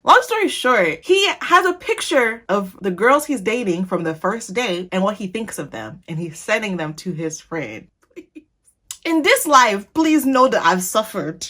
Long story short, he has a picture of the girls he's dating from the first date and what he thinks of them, and he's sending them to his friend. In this life, please know that I've suffered.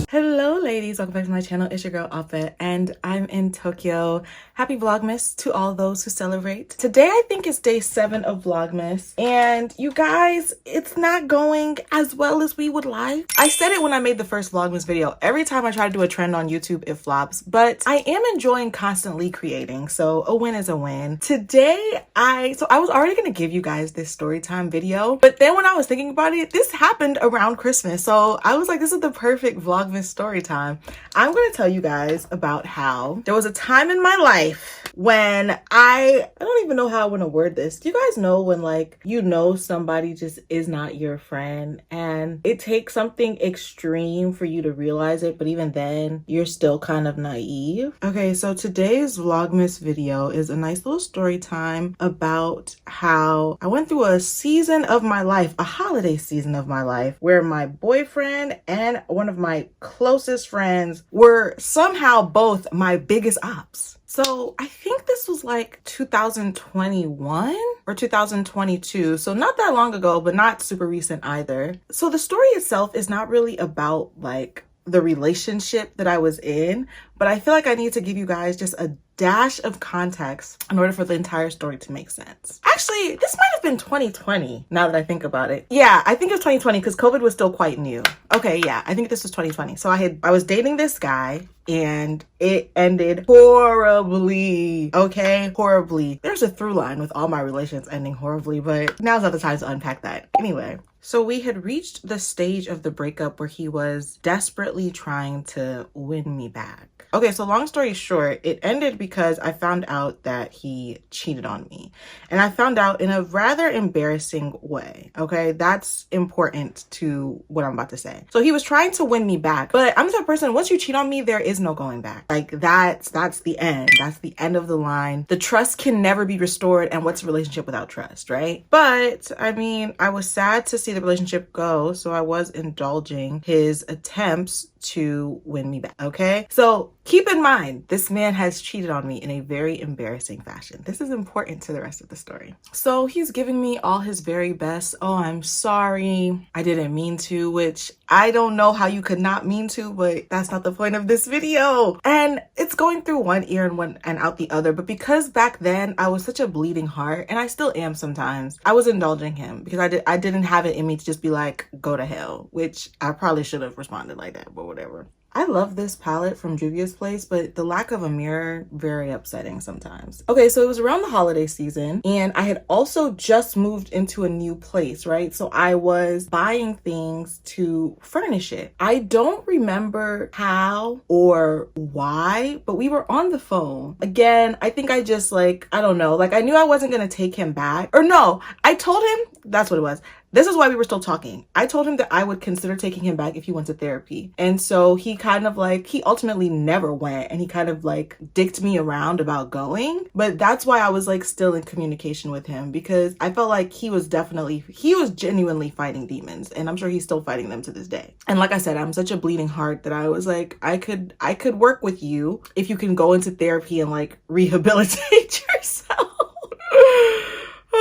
Hello ladies, welcome back to my channel. It's your girl aw-peh, and I'm in Tokyo. Happy Vlogmas to all those who celebrate. Today I think is day 7 of Vlogmas, and you guys, it's not going as well as we would like. I said it when I made the first Vlogmas video. Every time I try to do a trend on YouTube, it flops, but I am enjoying constantly creating, so a win is a win. Today, I was already gonna give you guys this story time video, but then when I was thinking about it, this happened around Christmas, so I was like, this is the perfect Vlogmas story time. I'm going to tell you guys about how there was a time in my life when I don't even know how I want to word this. Do you guys know when like you know somebody just is not your friend and it takes something extreme for you to realize it, but even then you're still kind of naive? Okay, so today's Vlogmas video is a nice little story time about how I went through a season of my life, a holiday season of my life, where my boyfriend and one of my closest friends were somehow both my biggest opps. So I think this was like 2021 or 2022. So not that long ago, but not super recent either. So the story itself is not really about like the relationship that I was in, but I feel like I need to give you guys just a dash of context in order for the entire story to make sense. Actually, this might have been 2020 now that I think about it. Yeah, I think it was 2020 because COVID was still quite new. Okay, yeah, I think this was 2020. So I was dating this guy and it ended horribly. Okay, horribly. There's a through line with all my relations ending horribly, but now's not the time to unpack that. Anyway, so we had reached the stage of the breakup where he was desperately trying to win me back. Okay, so long story short, it ended because I found out that he cheated on me. And I found out in a rather embarrassing way, okay? That's important to what I'm about to say. So he was trying to win me back, but I'm the type of person, once you cheat on me, there is no going back. Like that's the end. That's the end of the line. The trust can never be restored, and what's a relationship without trust, right? But I mean, I was sad to see the relationship go, so I was indulging his attempts to win me back, okay? So keep in mind, this man has cheated on me in a very embarrassing fashion. This is important to the rest of the story. So he's giving me all his very best. Oh, I'm sorry, I didn't mean to, which I don't know how you could not mean to, but that's not the point of this video. And it's going through one ear and out the other, but because back then I was such a bleeding heart, and I still am sometimes, I was indulging him because I didn't have it in me to just be like, go to hell, which I probably should have responded like that, but whatever. I love this palette from Juvia's Place, but the lack of a mirror, very upsetting sometimes. Okay, so it was around the holiday season, and I had also just moved into a new place, right? So I was buying things to furnish it. I don't remember how or why, but we were on the phone. Again, I think I just like, I don't know, like I knew I wasn't gonna take him back. Or no, I told him, that's what it was. This is why we were still talking. I told him that I would consider taking him back if he went to therapy. And so he kind of like, he ultimately never went, and he kind of like dicked me around about going. But that's why I was like still in communication with him, because I felt like he was genuinely fighting demons, and I'm sure he's still fighting them to this day. And like I said, I'm such a bleeding heart that I was like, I could work with you if you can go into therapy and like rehabilitate yourself.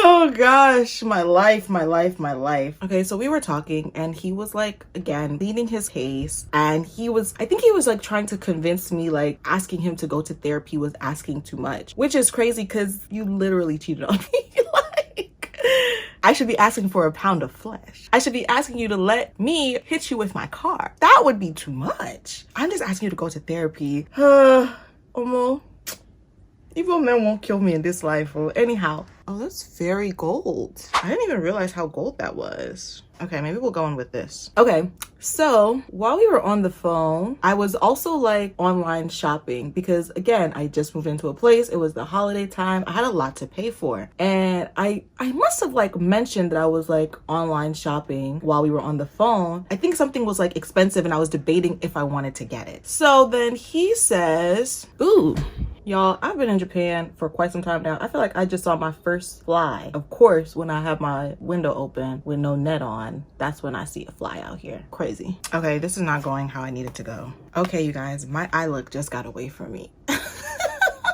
Oh gosh, my life. Okay, so we were talking and he was like, again, pleading his case, and I think he was like trying to convince me like asking him to go to therapy was asking too much, which is crazy because you literally cheated on me. Like, I should be asking for a pound of flesh. I should be asking you to let me hit you with my car. That would be too much. I'm just asking you to go to therapy. Omo. Evil men won't kill me in this life. Well, anyhow. Oh, that's very gold. I didn't even realize how gold that was. Okay, maybe we'll go in with this. Okay, so while we were on the phone, I was also like online shopping because again, I just moved into a place. It was the holiday time. I had a lot to pay for. And I must have like mentioned that I was like online shopping while we were on the phone. I think something was like expensive and I was debating if I wanted to get it. So then he says, ooh, y'all, I've been in Japan for quite some time now. I feel like I just saw my first first fly. Of course, when I have my window open with no net on, that's when I see a fly out here. Crazy. Okay, this is not going how I need it to go. Okay, you guys, my eye look just got away from me.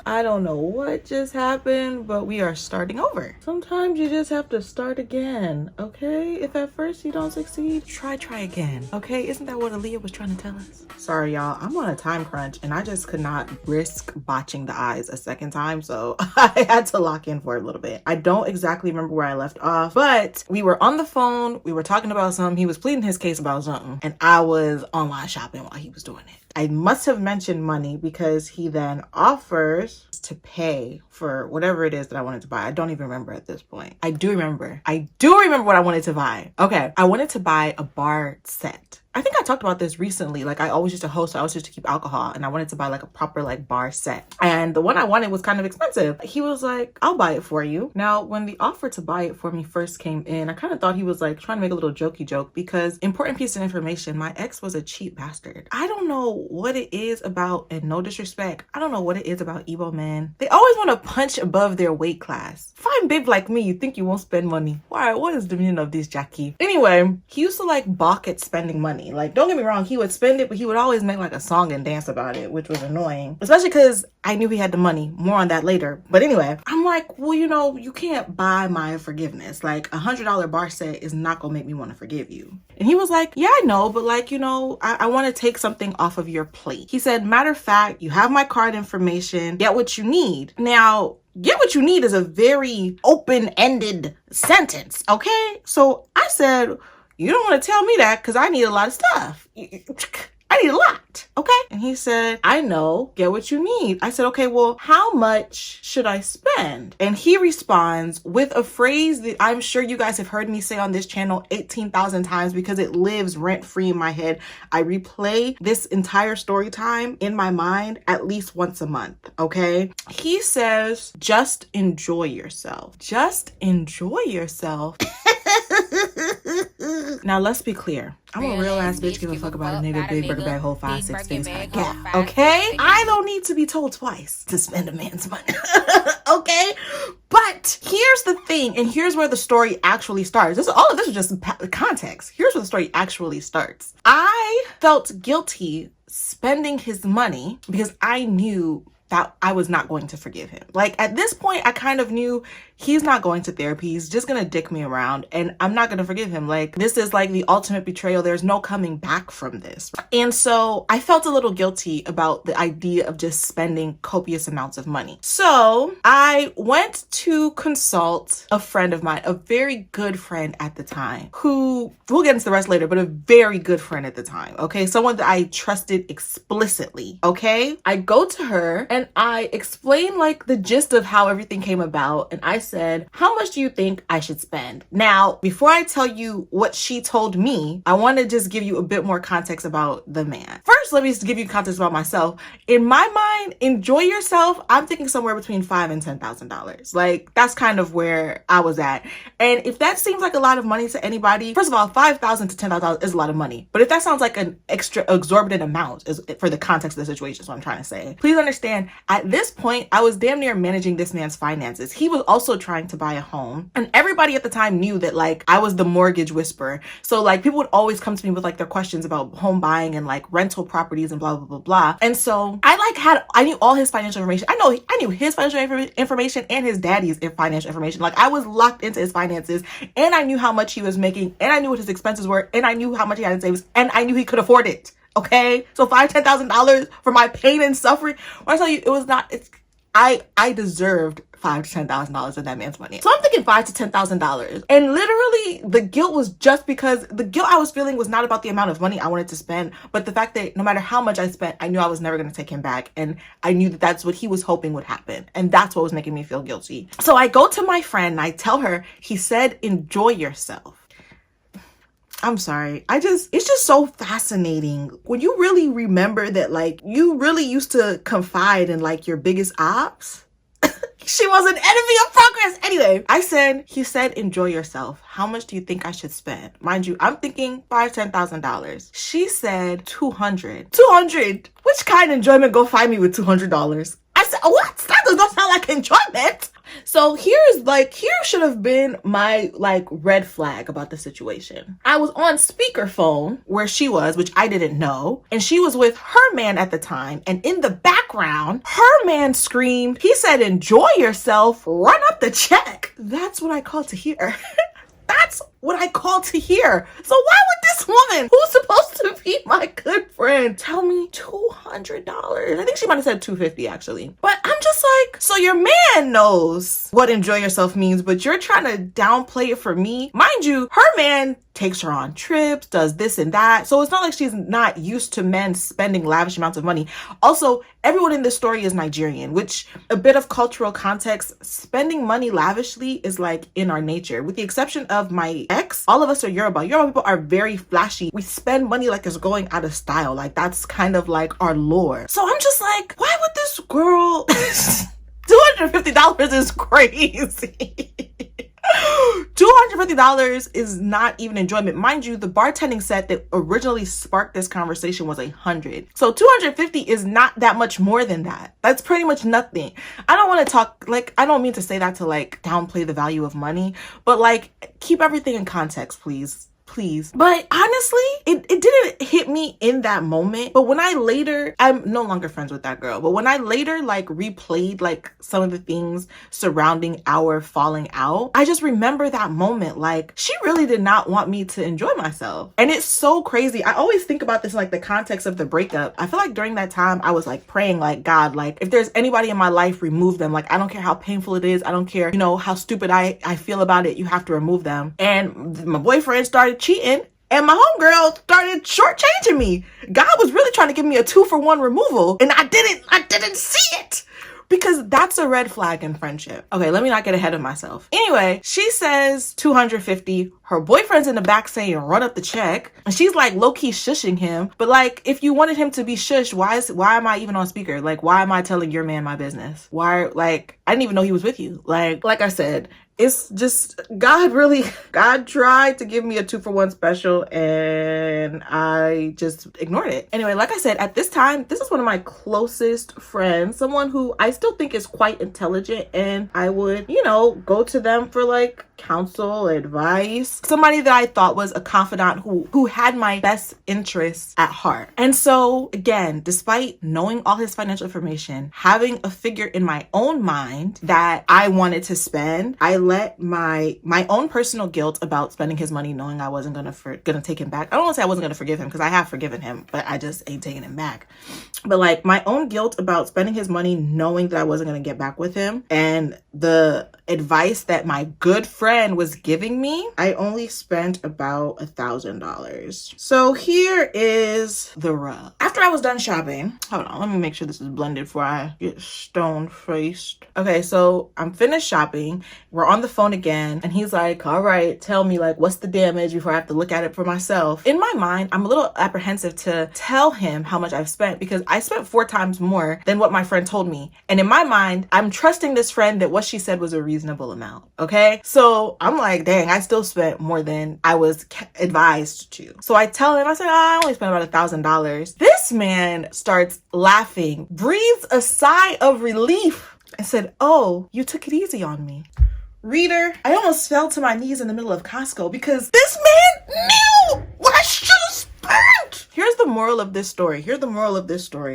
I don't know what just happened, but we are starting over. Sometimes you just have to start again, okay? If at first you don't succeed, try again, okay? Isn't that what Aaliyah was trying to tell us? Sorry, y'all, I'm on a time crunch and I just could not risk botching the eyes a second time, so I had to lock in for a little bit. I don't exactly remember where I left off, but we were on the phone, we were talking about something, he was pleading his case about something, and I was online shopping while he was doing it. I must have mentioned money because he then offers to pay for whatever it is that I wanted to buy. I don't even remember at this point. I do remember what I wanted to buy. Okay, I wanted to buy a bar set. I think I talked about this recently. Like, I always used to host, so I always used to keep alcohol, and I wanted to buy like a proper like bar set. And the one I wanted was kind of expensive. He was like, I'll buy it for you. Now, when the offer to buy it for me first came in, I kind of thought he was like trying to make a little jokey joke because important piece of information, my ex was a cheap bastard. I don't know what it is about, and no disrespect, I don't know what it is about Igbo men. They always want to punch above their weight class. Fine babe like me, you think you won't spend money. Why? What is the meaning of this, Jackie? Anyway, he used to like balk at spending money. Like, don't get me wrong, he would spend it, but he would always make like a song and dance about it, which was annoying, especially because I knew he had the money. More on that later. But anyway, I'm like, well, you know, you can't buy my forgiveness. Like, $100 bar set is not gonna make me want to forgive you. And he was like, yeah, I know, but like, you know, I want to take something off of your plate. He said, matter of fact, you have my card information, get what you need. Now, get what you need is a very open-ended sentence, okay? So I said, you don't want to tell me that because I need a lot of stuff. I need a lot, okay? And he said, I know, get what you need. I said, okay, well, how much should I spend? And he responds with a phrase that I'm sure you guys have heard me say on this channel 18,000 times because it lives rent-free in my head. I replay this entire story time in my mind at least once a month, okay? He says, just enjoy yourself. Just enjoy yourself. Now, let's be clear. I'm a real ass bitch, give a fuck about a nigga, big burger bag, whole 5, 6 face pack. Yeah, okay? I don't need to be told twice to spend a man's money, okay? But here's the thing, and here's where the story actually starts. All of this is just context. Here's where the story actually starts. I felt guilty spending his money because I knew that I was not going to forgive him. Like, at this point, I kind of knew he's not going to therapy. He's just gonna dick me around and I'm not gonna forgive him. Like, this is like the ultimate betrayal. There's no coming back from this. And so I felt a little guilty about the idea of just spending copious amounts of money. So I went to consult a friend of mine, a very good friend at the time, who, we'll get into the rest later, but a very good friend at the time, okay? Someone that I trusted explicitly, okay? I go to her and I explain like the gist of how everything came about, and I said, how much do you think I should spend? Now, before I tell you what she told me, I want to just give you a bit more context about the man. First, let me just give you context about myself. In my mind, enjoy yourself, I'm thinking somewhere between $5,000 and $10,000. Like, that's kind of where I was at. And if that seems like a lot of money to anybody, first of all, $5,000 to $10,000 is a lot of money. But if that sounds like an extra exorbitant amount, is for the context of the situation, is what I'm trying to say. Please understand, at this point, I was damn near managing this man's finances. He was also trying to buy a home, and everybody at the time knew that like I was the mortgage whisperer. So like people would always come to me with like their questions about home buying and like rental properties and blah blah blah blah. And so I knew all his financial information. I knew his financial information and his daddy's financial information. Like, I was locked into his finances, and I knew how much he was making, and I knew what his expenses were, and I knew how much he had in savings, and I knew he could afford it. Okay, so $5,000-$10,000 for my pain and suffering. When I tell you, it was not. I deserved $5,000 to $10,000 of that man's money. So I'm thinking $5,000 to $10,000. And literally the guilt was just because the guilt I was feeling was not about the amount of money I wanted to spend, but the fact that no matter how much I spent, I knew I was never going to take him back. And I knew that that's what he was hoping would happen. And that's what was making me feel guilty. So I go to my friend and I tell her, he said, enjoy yourself. I'm sorry. It's just so fascinating when you really remember that, like, you really used to confide in like your biggest ops. She was an enemy of progress. Anyway, he said, enjoy yourself. How much do you think I should spend? Mind you, I'm thinking $5,000, $10,000. She said $200. $200? Which kind of enjoyment go find me with $200? I said, what? That does not sound like enjoyment. So here should have been my like red flag about the situation. I was on speakerphone where she was, which I didn't know, and she was with her man at the time, and in the background her man screamed, he said, "Enjoy yourself, run up the check." That's what I called to hear. That's what I call to hear. So why would this woman, who's supposed to be my good friend, tell me $200? I think she might have said $250 actually. But I'm just like, so your man knows what enjoy yourself means, but you're trying to downplay it for me. Mind you, her man takes her on trips, does this and that. So it's not like she's not used to men spending lavish amounts of money. Also, everyone in this story is Nigerian, which a bit of cultural context, spending money lavishly is like in our nature. With the exception of my ex, all of us are Yoruba. Yoruba people are very flashy. We spend money like it's going out of style. Like that's kind of like our lore. So I'm just like, why would this girl, $250 is crazy. $250 is not even enjoyment. Mind you, the bartending set that originally sparked this conversation was $100. So $250 is not that much more than that. That's pretty much nothing. I don't want to talk, like, I don't mean to say that to like downplay the value of money, but like keep everything in context, please. But honestly, it didn't hit me in that moment. But when I'm no longer friends with that girl, but when I later like replayed like some of the things surrounding our falling out, I just remember that moment. Like, she really did not want me to enjoy myself. And it's so crazy. I always think about this in like the context of the breakup. I feel like during that time I was like praying, like, God, like if there's anybody in my life, remove them. Like, I don't care how painful it is. I don't care, how stupid I feel about it. You have to remove them. And my boyfriend started cheating, and my homegirl started shortchanging me. God was really trying to give me a 2-for-1 removal, and I didn't see it, because that's a red flag in friendship. Okay, let me not get ahead of myself. Anyway, she says $250. Her boyfriend's in the back saying, run up the check. And she's like low-key shushing him. But like, if you wanted him to be shushed, why am I even on speaker? Like, why am I telling your man my business? Why, like, I didn't even know he was with you. Like I said, it's just, God tried to give me a 2-for-1 special, and I just ignored it. Anyway, like I said, at this time, this is one of my closest friends, someone who I still think is quite intelligent, and I would, go to them for like counsel, advice, somebody that I thought was a confidant who had my best interests at heart. And so again, despite knowing all his financial information, having a figure in my own mind that I wanted to spend, I let my own personal guilt about spending his money, knowing I wasn't gonna take him back. I don't want to say I wasn't gonna forgive him, because I have forgiven him, but I just ain't taking him back. But like my own guilt about spending his money, knowing that I wasn't gonna get back with him, and the advice that my good friend was giving me, I only spent about $1,000. So here is the rub. After I was done shopping, hold on, let me make sure this is blended before I get stone-faced. Okay, so I'm finished shopping. We're on the phone again, and he's like, all right, tell me, like, what's the damage before I have to look at it for myself. In my mind, I'm a little apprehensive to tell him how much I've spent, because I spent 4 times more than what my friend told me. And in my mind, I'm trusting this friend that what she said was a reasonable amount. Okay, so I'm like, dang, I still spent more than I was advised to. So I tell him, I said, I only spent about $1,000. This man starts laughing, breathes a sigh of relief, and said, oh, you took it easy on me. Reader, I almost fell to my knees in the middle of Costco, because this man knew what I should have spent. Here's the moral of this story.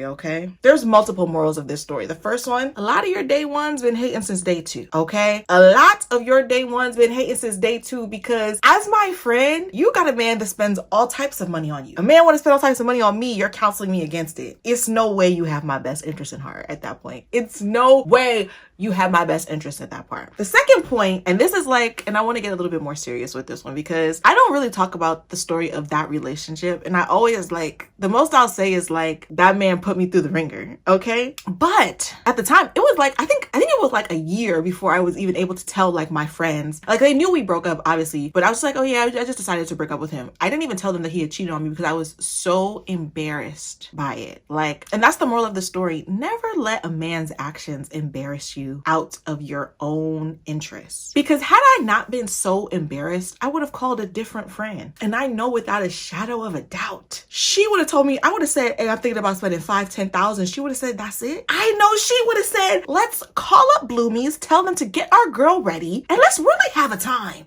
Okay? There's multiple morals of this story. The first one, a lot of your day ones been hating since day 2, okay? A lot of your day ones been hating since day 2, because as my friend, you got a man that spends all types of money on you. A man want to spend all types of money on me, you're counseling me against it. It's no way you have my best interest in heart at that point. It's no way you have my best interest at that part. The second point, and this is like, and I want to get a little bit more serious with this one, because I don't really talk about the story of that relationship, and I always like, the most I'll say is like, that man put me through the ringer, okay? But at the time, it was like, I think it was like a year before I was even able to tell like my friends. Like, they knew we broke up, obviously, but I was like, oh yeah, I just decided to break up with him. I didn't even tell them that he had cheated on me, because I was so embarrassed by it. Like, and that's the moral of the story. Never let a man's actions embarrass you out of your own interests. Because had I not been so embarrassed, I would have called a different friend. And I know without a shadow of a doubt, she would have told me, I would have said, hey, I'm thinking about spending 5,000-10,000. She would have said, that's it. I know she would have said, let's call up Bloomies, tell them to get our girl ready, and let's really have a time.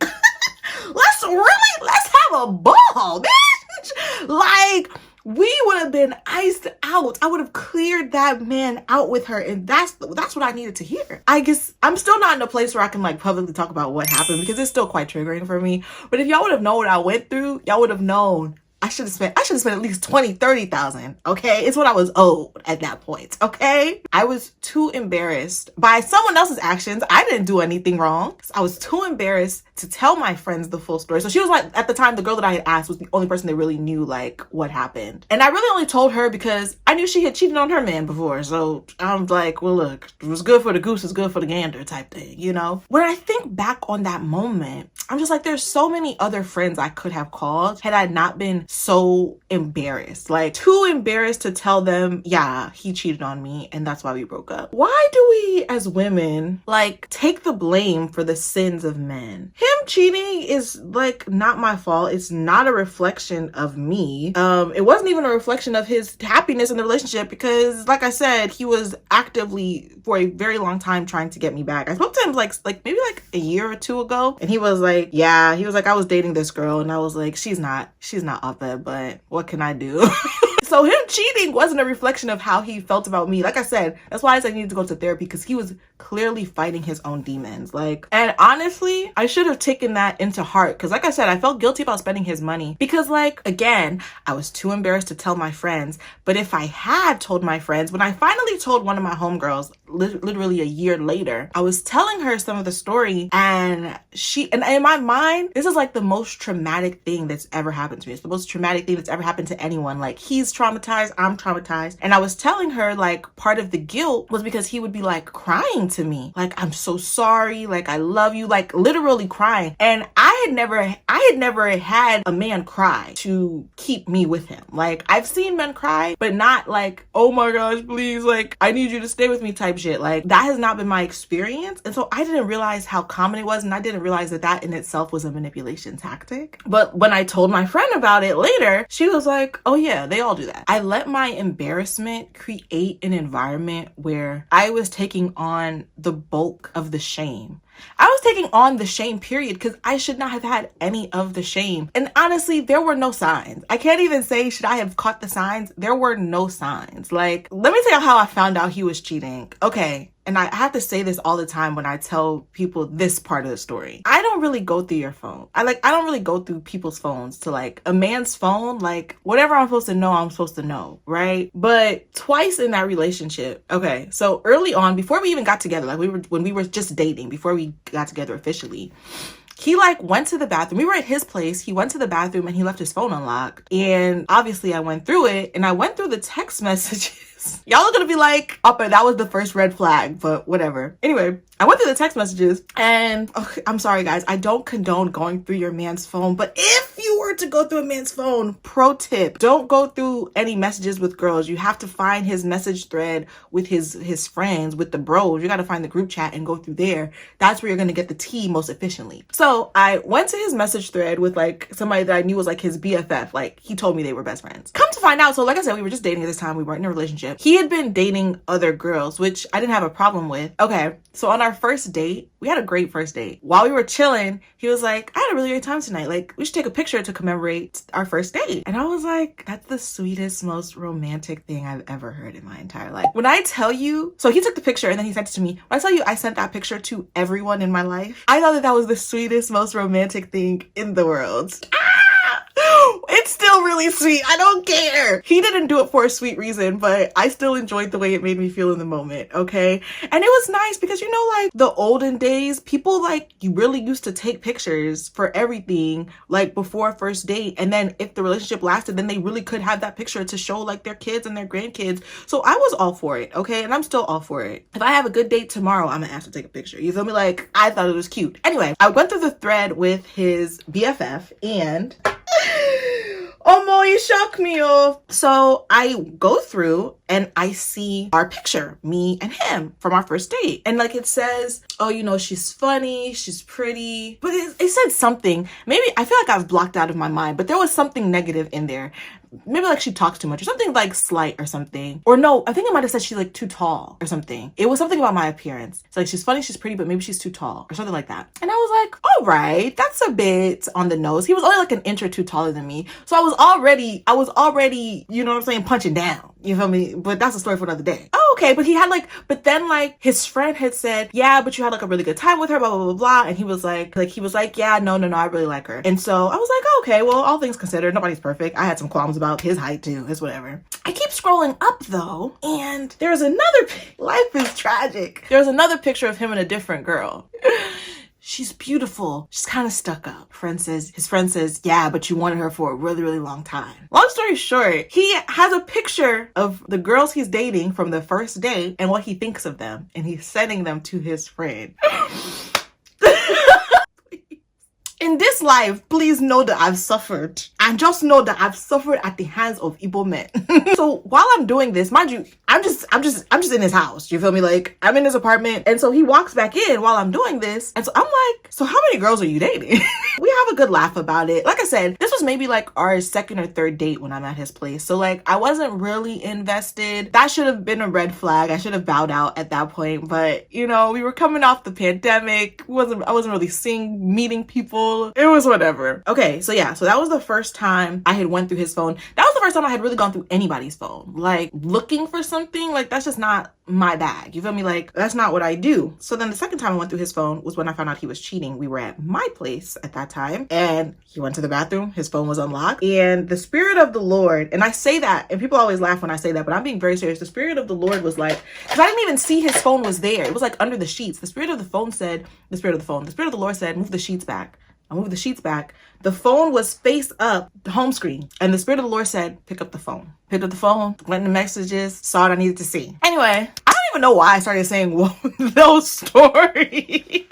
let's have a ball, bitch. Like, we would have been iced out. I would have cleared that man out with her, and that's what I needed to hear. I guess I'm still not in a place where I can like publicly talk about what happened because it's still quite triggering for me. But if y'all would have known what I went through, y'all would have known. I should have spent at least 20,000-30,000. Okay, it's what I was owed at that point. Okay, I was too embarrassed by someone else's actions. I didn't do anything wrong. I was too embarrassed to tell my friends the full story. So she was like, at the time, the girl that I had asked was the only person that really knew like what happened. And I really only told her because I knew she had cheated on her man before. So I'm like, well, look, it was good for the goose, it's good for the gander type thing, you know? When I think back on that moment, I'm just like, there's so many other friends I could have called had I not been so embarrassed, like too embarrassed to tell them, yeah, he cheated on me and that's why we broke up. Why do we as women like take the blame for the sins of men? Him cheating is like not my fault. It's not a reflection of me. It wasn't even a reflection of his happiness in the relationship because like I said, he was actively for a very long time trying to get me back. I spoke to him like maybe like a year or two ago, and he was like, yeah, he was like, I was dating this girl, and I was like, she's not aw-peh, but what can I do? So him cheating wasn't a reflection of how he felt about me. Like I said, that's why I said I needed to go to therapy, because he was clearly fighting his own demons. Like, and honestly, I should have taken that into heart, because like I said, I felt guilty about spending his money because, like, again, I was too embarrassed to tell my friends. But if I had told my friends, when I finally told one of my homegirls, literally a year later, I was telling her some of the story, and in my mind, this is like the most traumatic thing that's ever happened to me. It's the most traumatic thing that's ever happened to anyone. Like, he's traumatized, I'm traumatized. And I was telling her, like, part of the guilt was because he would be like crying to me, like, I'm so sorry, like, I love you, like literally crying. And I had never had a man cry to keep me with him. Like, I've seen men cry, but not like, oh my gosh, please, like, I need you to stay with me type shit. Like, that has not been my experience. And so I didn't realize how common it was, and I didn't realize that that in itself was a manipulation tactic. But when I told my friend about it later, she was like, oh yeah, they all do that. I let my embarrassment create an environment where I was taking on the bulk of the shame. I was taking on the shame, period, because I should not have had any of the shame. And honestly, there were no signs. I can't even say, should I have caught the signs? There were no signs. Like, let me tell you how I found out he was cheating. Okay. And I have to say this all the time when I tell people this part of the story. I don't really go through your phone. I don't really go through people's phones to like a man's phone. Like, whatever I'm supposed to know, I'm supposed to know, right? But twice in that relationship. Okay, so early on, before we even got together, like when we were just dating, before we got together officially, he like went to the bathroom. We were at his place. He went to the bathroom and he left his phone unlocked. And obviously I went through it, and I went through the text messages. Y'all are gonna be like, aw-peh, that was the first red flag, but whatever. Anyway, I went through the text messages, and I'm sorry guys, I don't condone going through your man's phone, but if you were to go through a man's phone, pro tip, don't go through any messages with girls. You have to find his message thread with his friends, with the bros. You gotta find the group chat and go through there. That's where you're gonna get the tea most efficiently. So I went to his message thread with like somebody that I knew was like his BFF. Like, he told me they were best friends. Come to find out, so like I said, we were just dating at this time. We weren't in a relationship. He had been dating other girls, which I didn't have a problem with. Okay, so on our first date, we had a great first date. While we were chilling, he was like, I had a really great time tonight. Like, we should take a picture to commemorate our first date. And I was like, that's the sweetest, most romantic thing I've ever heard in my entire life. When I tell you, so he took the picture and then he sent it to me. When I tell you I sent that picture to everyone in my life, I thought that that was the sweetest, most romantic thing in the world. It's still really sweet. I don't care. He didn't do it for a sweet reason, but I still enjoyed the way it made me feel in the moment, okay? And it was nice because, you know, like the olden days, people like you really used to take pictures for everything, like before a first date. And then if the relationship lasted, then they really could have that picture to show like their kids and their grandkids. So I was all for it, okay? And I'm still all for it. If I have a good date tomorrow, I'm gonna have to take a picture. You feel me? Like, I thought it was cute. Anyway, I went through the thread with his BFF, and oh boy, you shocked me off. So I go through and I see our picture, me and him from our first date. And like it says, oh, you know, she's funny, she's pretty. But it said something, maybe I feel like I've blocked out of my mind, but there was something negative in there. maybe like she talks too much or something like slight or something. Or no, I think it might have said she's like too tall or something. It was something about my appearance. It's like, she's funny, she's pretty, but maybe she's too tall or something like that. And I was like, all right, that's a bit on the nose. He was only like an inch or two taller than me. So I was already, you know what I'm saying, punching down. You feel me? But that's a story for another day. Oh, okay. But he had like, but then like his friend had said, yeah, but you had like a really good time with her, blah, blah, blah, blah. And he was like, yeah, no, I really like her. And so I was like, oh, okay, well, all things considered, nobody's perfect. I had some qualms about his height too. It's whatever. I keep scrolling up though, and there's another, life is tragic. There's another picture of him and a different girl. She's beautiful. She's kind of stuck up. His friend says, yeah, but you wanted her for a really, really long time. Long story short, he has a picture of the girls he's dating from the first date and what he thinks of them. And he's sending them to his friend. In this life, please know that I've suffered. And just know that I've suffered at the hands of Igbo men. So while I'm doing this, mind you, I'm just in his house. You feel me? Like, I'm in his apartment. And so he walks back in while I'm doing this. And so I'm like, so how many girls are you dating? We have a good laugh about it. Like I said, this was maybe like our second or third date when I'm at his place. So like, I wasn't really invested. That should have been a red flag. I should have bowed out at that point. But you know, we were coming off the pandemic. I wasn't really meeting people. It was whatever. Okay, so yeah, so that was the first time I had went through his phone. That was the first time I had really gone through anybody's phone. Like, looking for something, like, that's just not my bag. You feel me? Like, that's not what I do. So then the second time I went through his phone was when I found out he was cheating. We were at my place at that time, and he went to the bathroom. His phone was unlocked, and the Spirit of the Lord, and I say that, and people always laugh when I say that, but I'm being very serious. The Spirit of the Lord was like, because I didn't even see his phone was there. It was like under the sheets. The Spirit of the Lord said, move the sheets back. I moved the sheets back. The phone was face up, the home screen. And the Spirit of the Lord said, pick up the phone. Picked up the phone, went in the messages, saw what I needed to see. Anyway, I don't even know why I started saying those stories.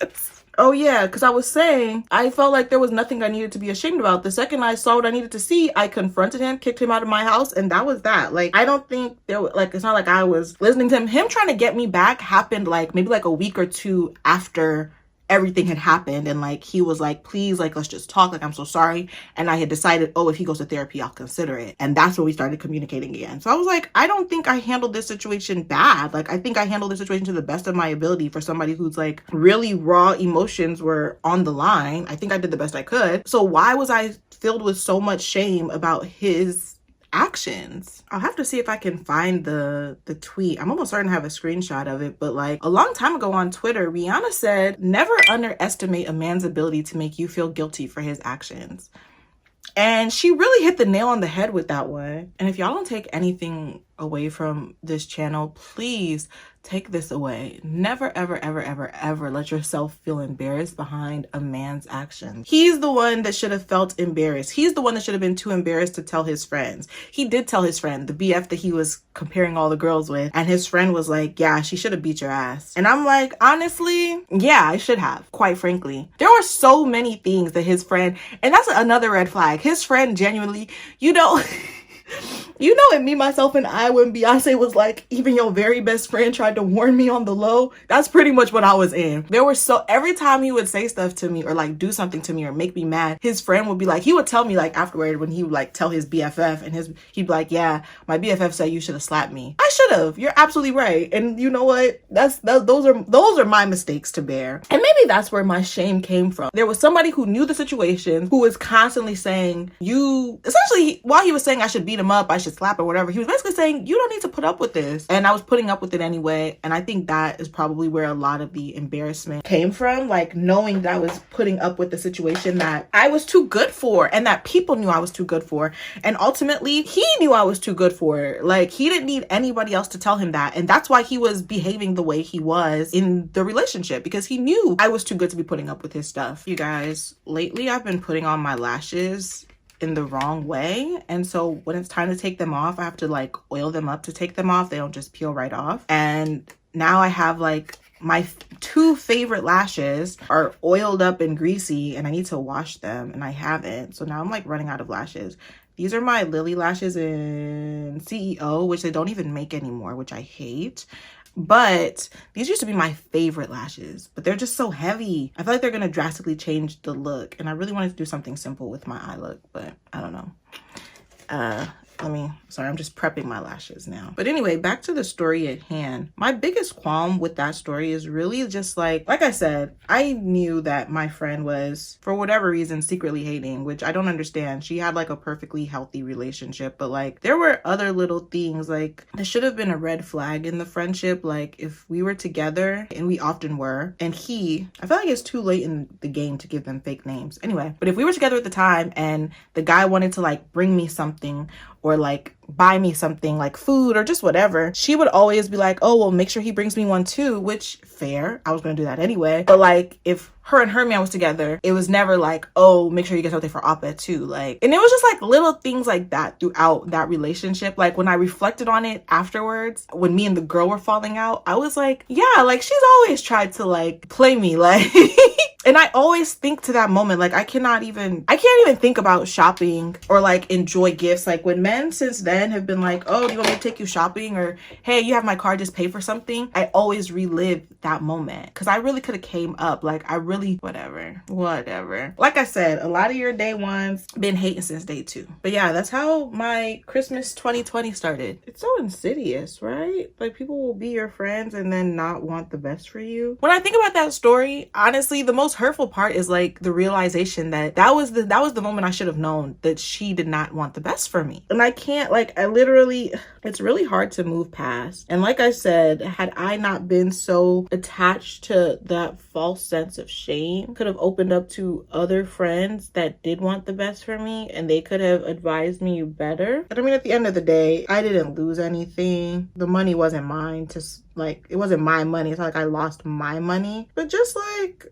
Oh yeah, because I was saying, I felt like there was nothing I needed to be ashamed about. The second I saw what I needed to see, I confronted him, kicked him out of my house, and that was that. Like, I don't think it's not like I was listening to him. Him trying to get me back happened like maybe like a week or two after everything had happened, and like he was like, please, like, let's just talk, like, I'm so sorry. And I had decided, oh, if he goes to therapy, I'll consider it. And that's when we started communicating again. So I was like, I don't think I handled this situation bad. Like, I think I handled the situation to the best of my ability for somebody who's like really raw emotions were on the line. I think I did the best I could. So why was I filled with so much shame about his actions? I'll have to see if I can find the tweet. I'm almost certain to have a screenshot of it, but like a long time ago on Twitter, Rihanna said, never underestimate a man's ability to make you feel guilty for his actions. And she really hit the nail on the head with that one. And if y'all don't take anything away from this channel, please take this away. Never, ever, ever, ever, ever let yourself feel embarrassed behind a man's actions. He's the one that should have felt embarrassed. He's the one that should have been too embarrassed to tell his friends. He did tell his friend, the BF that he was comparing all the girls with, and his friend was like, yeah, she should have beat your ass. And I'm like, honestly, yeah, I should have, quite frankly. There were so many things that his friend, and that's another red flag. His friend genuinely, you know, you know, in Me, Myself, and I, when Beyonce was like, even your very best friend tried to warn me on the low, that's pretty much what I was in. There were every time he would say stuff to me or like do something to me or make me mad, his friend would be like, he would tell me like afterward when he would like tell his BFF, and he'd be like, yeah, my BFF said you should have slapped me. I should have. You're absolutely right. And you know what? Those are my mistakes to bear. And maybe that's where my shame came from. There was somebody who knew the situation, who was constantly saying, essentially while he was saying I should beat him up, I should slap or whatever, he was basically saying, you don't need to put up with this. And I was putting up with it anyway. And I think that is probably where a lot of the embarrassment came from, like knowing that I was putting up with the situation that I was too good for, and that people knew I was too good for. And ultimately, he knew I was too good for. Like, he didn't need anybody else to tell him that. And that's why he was behaving the way he was in the relationship, because he knew I was too good to be putting up with his stuff. You guys, lately I've been putting on my lashes in the wrong way, and so when it's time to take them off, I have to like oil them up to take them off. They don't just peel right off. And now I have like my two favorite lashes are oiled up and greasy, and I need to wash them, and I haven't. So now I'm like running out of lashes. These are my Lily lashes in CEO, which they don't even make anymore, which I hate. But these used to be my favorite lashes, but they're just so heavy. I feel like they're gonna drastically change the look, and I really wanted to do something simple with my eye look, but I don't know. Sorry, I'm just prepping my lashes now. But anyway, back to the story at hand. My biggest qualm with that story is really just like I said, I knew that my friend was, for whatever reason, secretly hating, which I don't understand. She had like a perfectly healthy relationship, but like there were other little things like there should have been a red flag in the friendship. Like if we were together, and we often were, and I feel like it's too late in the game to give them fake names. Anyway, but if we were together at the time and the guy wanted to like bring me something or like buy me something like food or just whatever, she would always be like, oh, well, make sure he brings me one too, which fair. I was going to do that anyway. But like if her and her man was together, it was never like, oh, make sure you get something for aw-peh too. Like, and it was just like little things like that throughout that relationship. Like when I reflected on it afterwards, when me and the girl were falling out, I was like, yeah, like she's always tried to like play me, like and I always think to that moment, like I can't even think about shopping or like enjoy gifts. Like when men since then have been like, oh, do you want me to take you shopping? Or hey, you have my card, just pay for something. I always relive that moment because I really could have came up. Like I really, whatever. Like I said, a lot of your day ones been hating since day two. But yeah, that's how my Christmas 2020 started. It's so insidious, right? Like people will be your friends and then not want the best for you. When I think about that story, honestly, the most hurtful part is like the realization that was the moment I should have known that she did not want the best for me. And I can't, like, it's really hard to move past. And like I said, had I not been so attached to that false sense of shame, could have opened up to other friends that did want the best for me and they could have advised me better. But I mean, at the end of the day, I didn't lose anything. The money wasn't mine to, like, it wasn't my money. It's not like I lost my money, but just like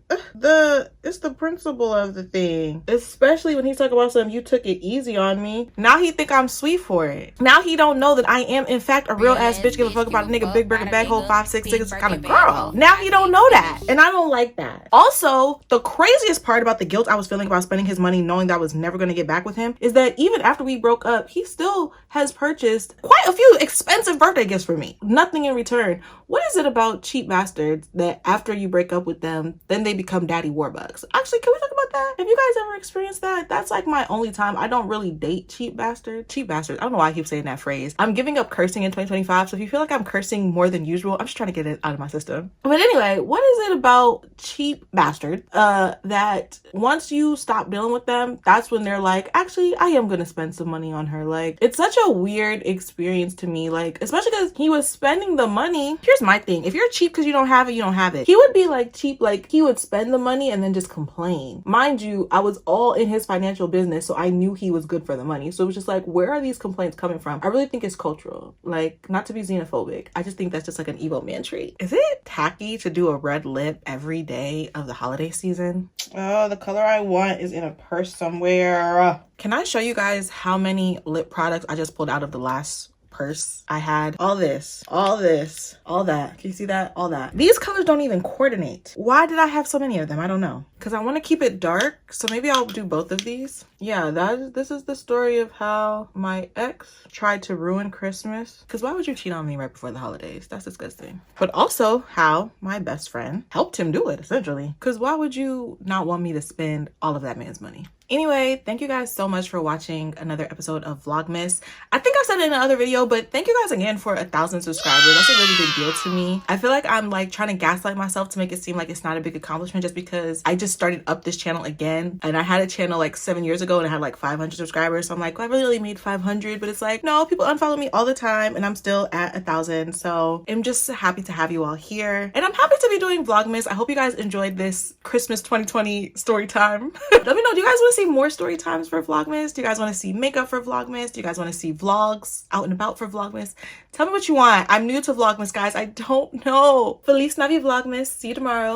it's the principle of the thing, especially when he's talking about something, you took it easy on me. Now he think I'm sweet for it. Now he don't know that I am in fact a real ass bitch, give a fuck about a nigga, big burger, bag hole, 5'6" kind of girl. Now he don't know that, and I don't like that. Also, the craziest part about the guilt I was feeling about spending his money, knowing that I was never going to get back with him, is that even after we broke up, he still has purchased quite a few expensive birthday gifts for me. Nothing in return. What is it about cheap bastards that after you break up with them, then they become daddy warbucks? Actually, can we talk about that? Have you guys ever experienced that? That's like my only time. I don't really date cheap bastards. Cheap bastards. I don't know why I keep saying that phrase. I'm giving up cursing in 2025. So if you feel like I'm cursing more than usual, I'm just trying to get it out of my system. But anyway, what is it about cheap bastards that once you stop dealing with them, that's when they're like, actually, I am going to spend some money on her. Like, it's such a weird experience to me. Like, especially because he was spending the money. Here's my thing. If you're cheap because you don't have it, you don't have it. He would be like cheap, like he would spend the money and then just complain. Mind you, I was all in his financial business, so I knew he was good for the money. So it was just like, where are these complaints coming from? I really think it's cultural. Like, not to be xenophobic, I just think that's just like an evil man trait. Is it tacky to do a red lip every day of the holiday season? Oh, the color I want is in a purse somewhere. Can I show you guys how many lip products I just pulled out of the last purse I had? All this, all that. Can you see that? All that. These colors don't even coordinate. Why did I have so many of them? I don't know. Because I want to keep it dark, so maybe I'll do both of these. Yeah, this is the story of how my ex tried to ruin Christmas. Because why would you cheat on me right before the holidays? That's disgusting. But also how my best friend helped him do it, essentially. Because why would you not want me to spend all of that man's money? Anyway, thank you guys so much for watching another episode of Vlogmas. I think I said it in another video, but thank you guys again for 1,000 subscribers. That's a really big deal to me. I feel like I'm like trying to gaslight myself to make it seem like it's not a big accomplishment just because I just started up this channel again. And I had a channel like 7 years ago and I had like 500 subscribers. So I'm like, well, I really only made 500, but it's like, no, people unfollow me all the time and I'm still at 1,000. So I'm just happy to have you all here. And I'm happy to be doing Vlogmas. I hope you guys enjoyed this Christmas 2020 story time. Let me know, do you guys want to see more story times for Vlogmas? Do you guys want to see makeup for Vlogmas? Do you guys want to see vlogs out and about for Vlogmas? Tell me what you want. I'm new to Vlogmas, guys. I don't know. Feliz Navi Vlogmas. See you tomorrow.